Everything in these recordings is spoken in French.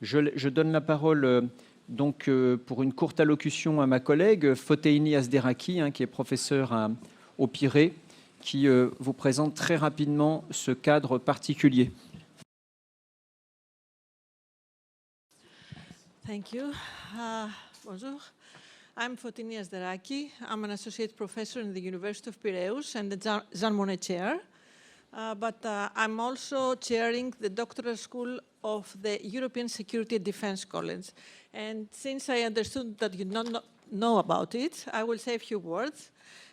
Je donne la parole donc pour une courte allocution à ma collègue Foteini Azderaki, qui est professeur au Pirée, qui vous présente très rapidement ce cadre particulier. Thank you. Bonjour. I'm Foteini Azderaki. I'm an associate professor in the University of Piraeus and the Jean Monnet Chair. But I'm also chairing the doctoral school of the European Security and Defense College. And since I understood that you don't know about it, I will say a few words.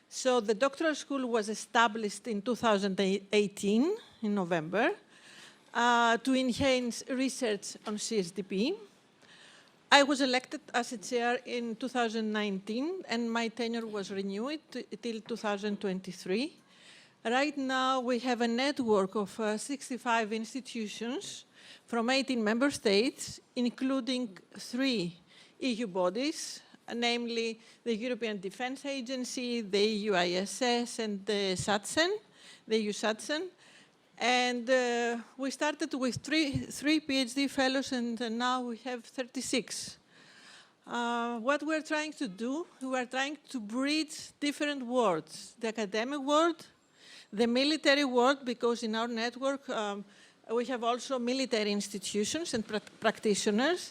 So the doctoral school was established in 2018, in November, to enhance research on CSDP. I was elected as a chair in 2019, and my tenure was renewed till 2023. Right now, we have a network of 65 institutions from 18 member states, including 3 EU bodies, namely the European Defence Agency, the EU ISS, and the SATSEN, the EU SATSEN. And we started with three PhD fellows, and now we have 36. What we're trying to do, we are trying to bridge different worlds, the academic world, the military world, because in our network, we have also military institutions and practitioners,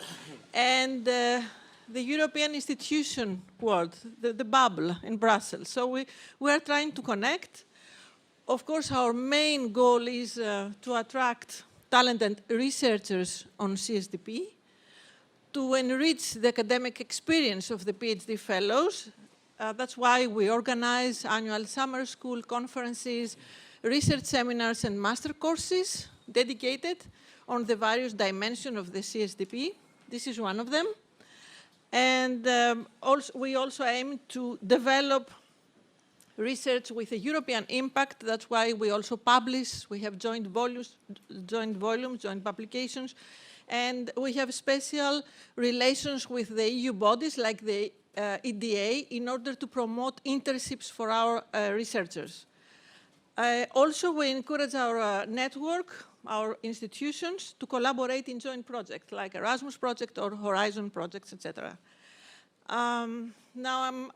and the European institution world, the bubble in Brussels. So we are trying to connect. Of course, our main goal is to attract talented researchers on CSDP, to enrich the academic experience of the PhD fellows. That's why we organize annual summer school conferences, research seminars, and master courses dedicated on the various dimensions of the CSDP. This is one of them. And we also aim to develop research with a European impact. That's why we also publish. We have joint volumes, joint publications. And we have special relations with the EU bodies like the EDA in order to promote internships for our researchers. Also, we encourage our network, our institutions, to collaborate in joint projects like Erasmus project or Horizon projects, etc. Now,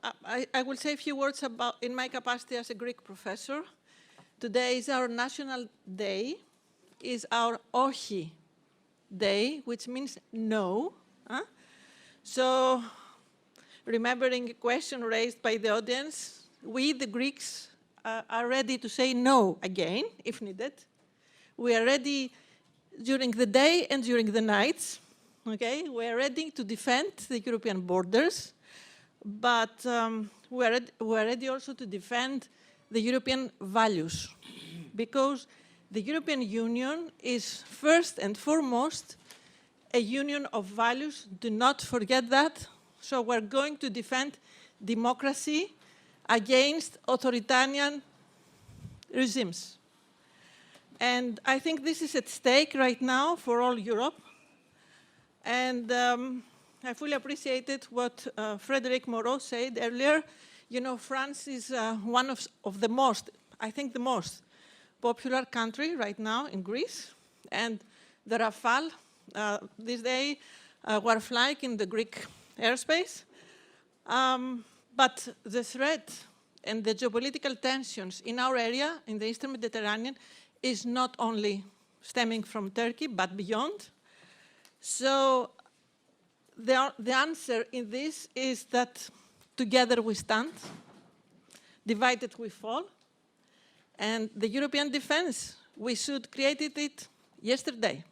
I will say a few words about, in my capacity as a Greek professor. Today is our national day, is our OCHI day, which means no. So, remembering a question raised by the audience, we, the Greeks, are ready to say no again, if needed. We are ready during the day and during the nights. Okay, we are ready to defend the European borders, but we are ready also to defend the European values, because the European Union is first and foremost a union of values. Do not forget that. So we're going to defend democracy against authoritarian regimes. And I think this is at stake right now for all Europe. And I fully appreciated what Frédéric Moreau said earlier. You know, France is one of the most, I think the most popular country right now in Greece. And the Rafale, this day, were flying in the Greek airspace. But the threat and the geopolitical tensions in our area, in the Eastern Mediterranean, is not only stemming from Turkey, but beyond. So the answer in this is that together we stand, divided we fall, and the European defense, we should create it yesterday.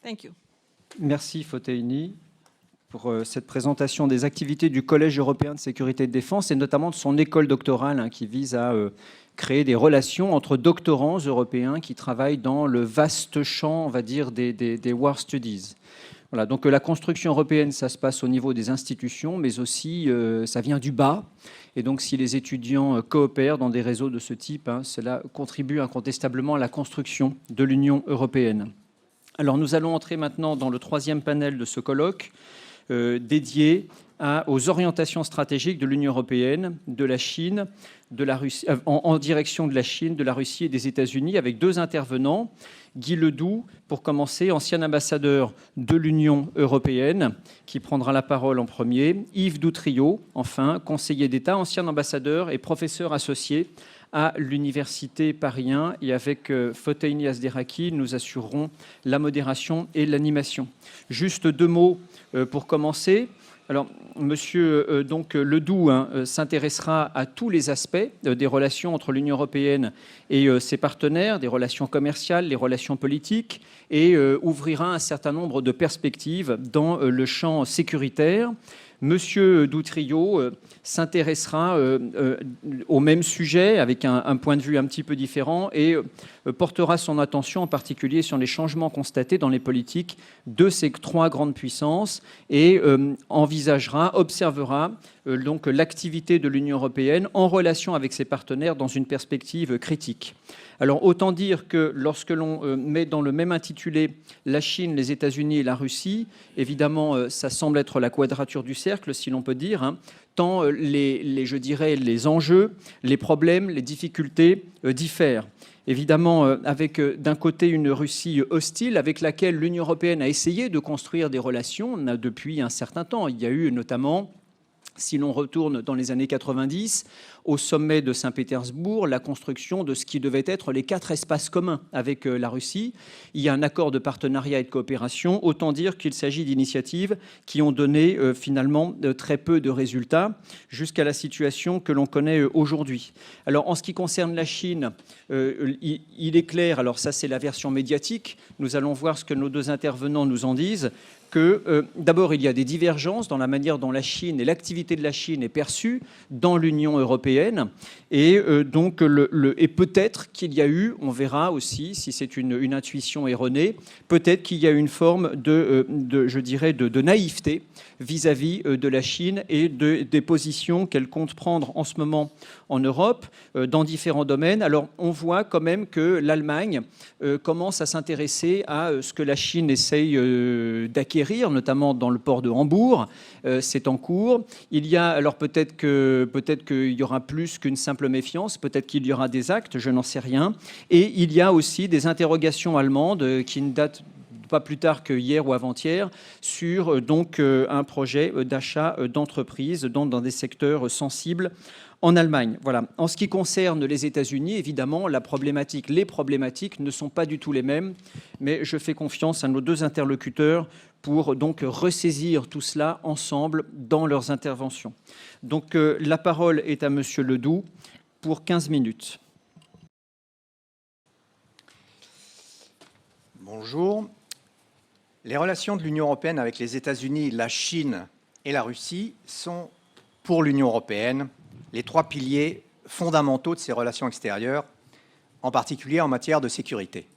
Thank you. Merci Foteini pour cette présentation des activités du Collège européen de sécurité et de défense et notamment de son école doctorale qui vise à créer des relations entre doctorants européens qui travaillent dans le vaste champ, on va dire, des War Studies. Voilà, donc la construction européenne, ça se passe au niveau des institutions, mais aussi ça vient du bas. Et donc si les étudiants coopèrent dans des réseaux de ce type, cela contribue incontestablement à la construction de l'Union européenne. Alors nous allons entrer maintenant dans le troisième panel de ce colloque, dédié aux orientations stratégiques de l'Union européenne, de la Chine, de la Russie, en direction de la Chine, de la Russie et des États-Unis, avec 2 intervenants. Guy Ledoux, pour commencer, ancien ambassadeur de l'Union européenne, qui prendra la parole en premier. Yves Doutrillo, enfin, conseiller d'État, ancien ambassadeur et professeur associé à l'Université Paris 1. Et avec Foteini Azderaki, nous assurerons la modération et l'animation. Juste 2 mots pour commencer. Alors, Monsieur Ledoux s'intéressera à tous les aspects des relations entre l'Union européenne et ses partenaires, des relations commerciales, les relations politiques, et ouvrira un certain nombre de perspectives dans le champ sécuritaire. Monsieur Doutrillo s'intéressera au même sujet avec un point de vue un petit peu différent et portera son attention en particulier sur les changements constatés dans les politiques de ces 3 grandes puissances et observera donc l'activité de l'Union européenne en relation avec ses partenaires dans une perspective critique. Alors autant dire que lorsque l'on met dans le même intitulé la Chine, les États-Unis et la Russie, évidemment ça semble être la quadrature du cercle, si l'on peut dire, tant les enjeux, les problèmes, les difficultés diffèrent. Évidemment, avec d'un côté une Russie hostile avec laquelle l'Union européenne a essayé de construire des relations depuis un certain temps. Il y a eu notamment, si l'on retourne dans les années 90, au sommet de Saint-Pétersbourg, la construction de ce qui devait être les 4 espaces communs avec la Russie. Il y a un accord de partenariat et de coopération. Autant dire qu'il s'agit d'initiatives qui ont donné finalement très peu de résultats jusqu'à la situation que l'on connaît aujourd'hui. Alors, en ce qui concerne la Chine, il est clair, alors ça c'est la version médiatique, nous allons voir ce que nos 2 intervenants nous en disent, que d'abord il y a des divergences dans la manière dont la Chine et l'activité de la Chine est perçue dans l'Union européenne et donc et peut-être qu'il y a eu, on verra aussi si c'est une intuition erronée, peut-être qu'il y a une forme de naïveté vis-à-vis de la Chine et des positions qu'elle compte prendre en ce moment en Europe dans différents domaines. Alors on voit quand même que l'Allemagne commence à s'intéresser à ce que la Chine essaye d'acquérir, notamment dans le port de Hambourg. C'est en cours. Il y a, alors peut-être qu'il y aura plus qu'une simple méfiance, peut-être qu'il y aura des actes, je n'en sais rien. Et il y a aussi des interrogations allemandes qui ne datent pas plus tard que hier ou avant-hier, sur donc un projet d'achat d'entreprises dans des secteurs sensibles en Allemagne. Voilà. En ce qui concerne les États-Unis, évidemment, les problématiques ne sont pas du tout les mêmes, mais je fais confiance à nos 2 interlocuteurs pour donc ressaisir tout cela ensemble dans leurs interventions. Donc la parole est à Monsieur Ledoux pour 15 minutes. Bonjour. Les relations de l'Union européenne avec les États-Unis, la Chine et la Russie sont, pour l'Union européenne, les 3 piliers fondamentaux de ses relations extérieures, en particulier en matière de sécurité.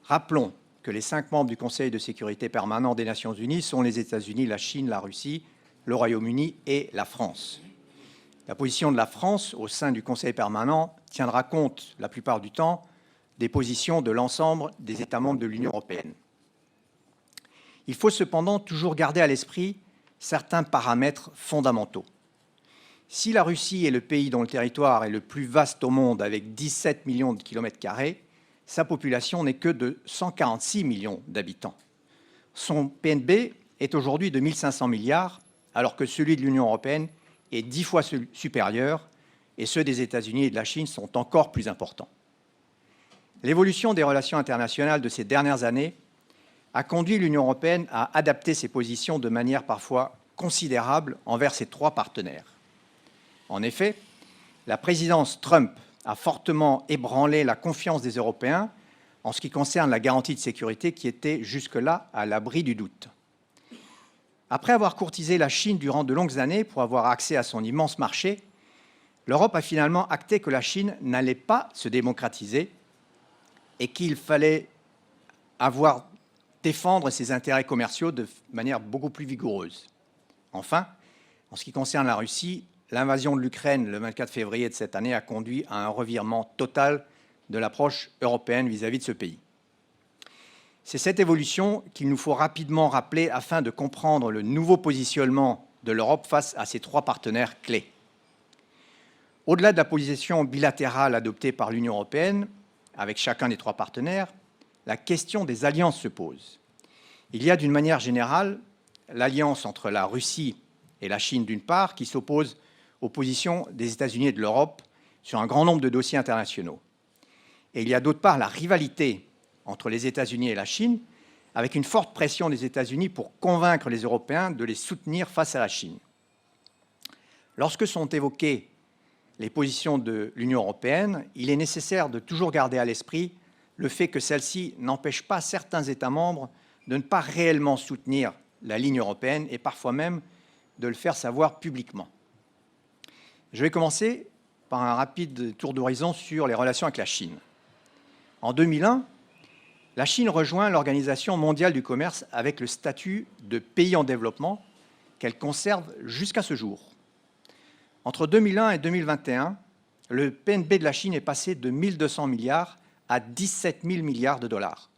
Rappelons que les 5 membres du Conseil de sécurité permanent des Nations unies sont les États-Unis, la Chine, la Russie, le Royaume-Uni et la France. La position de la France au sein du Conseil permanent tiendra compte, la plupart du temps, des positions de l'ensemble des États membres de l'Union européenne. Il faut cependant toujours garder à l'esprit certains paramètres fondamentaux. Si la Russie est le pays dont le territoire est le plus vaste au monde avec 17 millions de kilomètres carrés, sa population n'est que de 146 millions d'habitants. Son PNB est aujourd'hui de 1 500 milliards, alors que celui de l'Union européenne est 10 fois supérieur et ceux des États-Unis et de la Chine sont encore plus importants. L'évolution des relations internationales de ces dernières années a conduit l'Union européenne à adapter ses positions de manière parfois considérable envers ses 3 partenaires. En effet, la présidence Trump a fortement ébranlé la confiance des Européens en ce qui concerne la garantie de sécurité qui était jusque-là à l'abri du doute. Après avoir courtisé la Chine durant de longues années pour avoir accès à son immense marché, l'Europe a finalement acté que la Chine n'allait pas se démocratiser et qu'il fallait défendre ses intérêts commerciaux de manière beaucoup plus vigoureuse. Enfin, en ce qui concerne la Russie, l'invasion de l'Ukraine le 24 février de cette année a conduit à un revirement total de l'approche européenne vis-à-vis de ce pays. C'est cette évolution qu'il nous faut rapidement rappeler afin de comprendre le nouveau positionnement de l'Europe face à ses trois partenaires clés. Au-delà de la position bilatérale adoptée par l'Union européenne, avec chacun des trois partenaires, la question des alliances se pose. Il y a d'une manière générale l'alliance entre la Russie et la Chine d'une part, qui s'oppose aux positions des États-Unis et de l'Europe sur un grand nombre de dossiers internationaux. Et il y a d'autre part la rivalité entre les États-Unis et la Chine, avec une forte pression des États-Unis pour convaincre les Européens de les soutenir face à la Chine. Lorsque sont évoquées les positions de l'Union européenne, il est nécessaire de toujours garder à l'esprit le fait que celle-ci n'empêche pas certains États membres de ne pas réellement soutenir la ligne européenne et parfois même de le faire savoir publiquement. Je vais commencer par un rapide tour d'horizon sur les relations avec la Chine. En 2001, la Chine rejoint l'Organisation mondiale du commerce avec le statut de pays en développement qu'elle conserve jusqu'à ce jour. Entre 2001 et 2021, le PNB de la Chine est passé de 1 200 milliards à 17 000 milliards de dollars.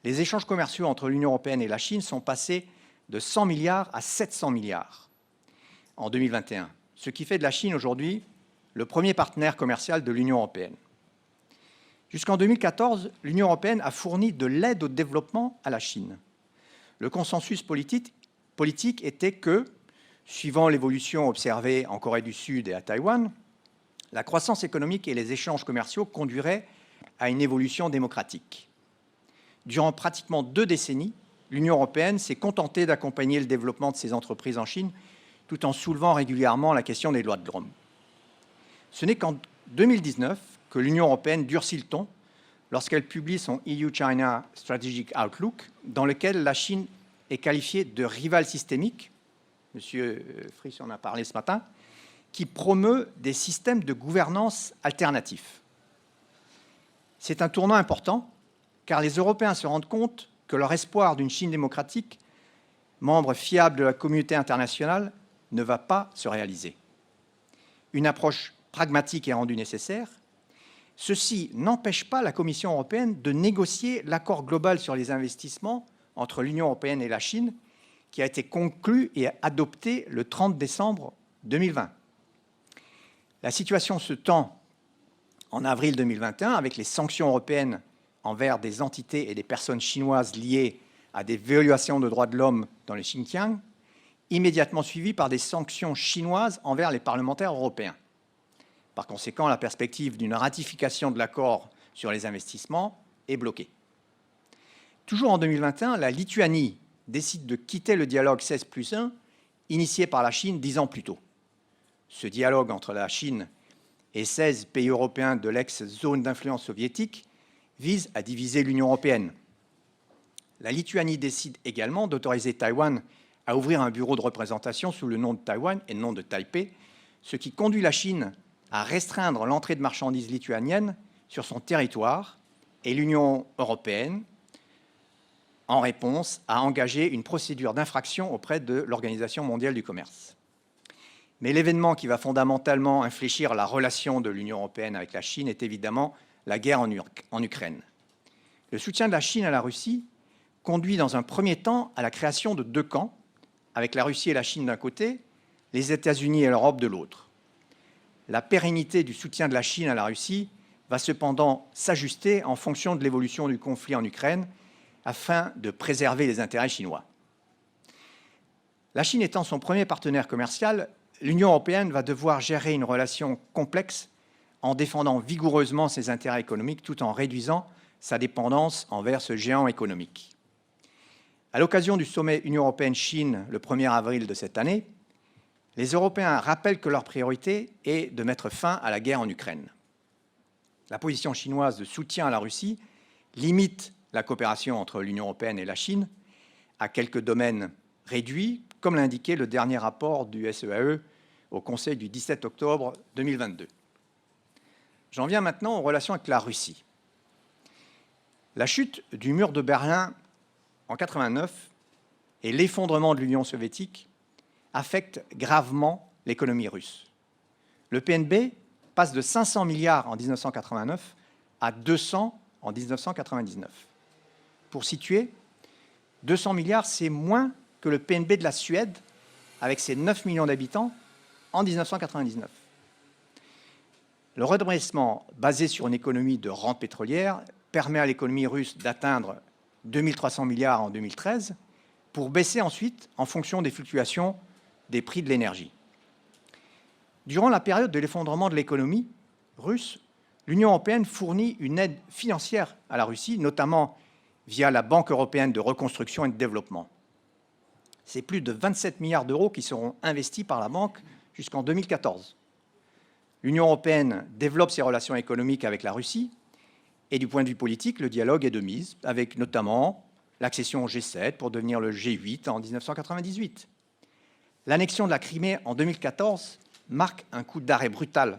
Les échanges commerciaux entre l'Union européenne et la Chine sont passés de 100 milliards à 700 milliards en 2021, ce qui fait de la Chine aujourd'hui le premier partenaire commercial de l'Union européenne. Jusqu'en 2014, l'Union européenne a fourni de l'aide au développement à la Chine. Le consensus politique était que, suivant l'évolution observée en Corée du Sud et à Taïwan, la croissance économique et les échanges commerciaux conduiraient à une évolution démocratique. Durant pratiquement 2 décennies, l'Union européenne s'est contentée d'accompagner le développement de ses entreprises en Chine, tout en soulevant régulièrement la question des droits de l'homme. Ce n'est qu'en 2019 que l'Union européenne durcit le ton lorsqu'elle publie son EU-China Strategic Outlook, dans lequel la Chine est qualifiée de rival systémique, M. Friss en a parlé ce matin, qui promeut des systèmes de gouvernance alternatifs. C'est un tournant important, car les Européens se rendent compte que leur espoir d'une Chine démocratique, membre fiable de la communauté internationale, ne va pas se réaliser. Une approche pragmatique est rendue nécessaire. Ceci n'empêche pas la Commission européenne de négocier l'accord global sur les investissements entre l'Union européenne et la Chine, qui a été conclu et adopté le 30 décembre 2020. La situation se tend en avril 2021 avec les sanctions européennes envers des entités et des personnes chinoises liées à des violations de droits de l'homme dans le Xinjiang, immédiatement suivies par des sanctions chinoises envers les parlementaires européens. Par conséquent, la perspective d'une ratification de l'accord sur les investissements est bloquée. Toujours en 2021, la Lituanie décide de quitter le dialogue 16+1 initié par la Chine 10 ans plus tôt. Ce dialogue entre la Chine et 16 pays européens de l'ex-zone d'influence soviétique vise à diviser l'Union européenne. La Lituanie décide également d'autoriser Taïwan à ouvrir un bureau de représentation sous le nom de Taïwan et non de Taipei, ce qui conduit la Chine à restreindre l'entrée de marchandises lituaniennes sur son territoire et l'Union européenne, en réponse, a engagé une procédure d'infraction auprès de l'Organisation mondiale du commerce. Mais l'événement qui va fondamentalement infléchir la relation de l'Union européenne avec la Chine est évidemment la guerre en Ukraine. Le soutien de la Chine à la Russie conduit dans un premier temps à la création de 2 camps, avec la Russie et la Chine d'un côté, les États-Unis et l'Europe de l'autre. La pérennité du soutien de la Chine à la Russie va cependant s'ajuster en fonction de l'évolution du conflit en Ukraine, afin de préserver les intérêts chinois. La Chine étant son premier partenaire commercial, l'Union européenne va devoir gérer une relation complexe en défendant vigoureusement ses intérêts économiques tout en réduisant sa dépendance envers ce géant économique. À l'occasion du sommet Union européenne-Chine le 1er avril de cette année, les Européens rappellent que leur priorité est de mettre fin à la guerre en Ukraine. La position chinoise de soutien à la Russie limite la coopération entre l'Union européenne et la Chine à quelques domaines réduits, comme l'a indiqué le dernier rapport du SEAE au Conseil du 17 octobre 2022. J'en viens maintenant aux relations avec la Russie. La chute du mur de Berlin en 1989 et l'effondrement de l'Union soviétique affectent gravement l'économie russe. Le PNB passe de 500 milliards en 1989 à 200 en 1999. Pour situer, 200 milliards, c'est moins que le PNB de la Suède avec ses 9 millions d'habitants en 1999. Le redressement basé sur une économie de rente pétrolière permet à l'économie russe d'atteindre 2300 milliards en 2013 pour baisser ensuite en fonction des fluctuations des prix de l'énergie. Durant la période de l'effondrement de l'économie russe, l'Union européenne fournit une aide financière à la Russie, notamment via la Banque européenne de reconstruction et de développement. C'est plus de 27 milliards d'euros qui seront investis par la banque jusqu'en 2014. L'Union européenne développe ses relations économiques avec la Russie et du point de vue politique, le dialogue est de mise, avec notamment l'accession au G7 pour devenir le G8 en 1998. L'annexion de la Crimée en 2014 marque un coup d'arrêt brutal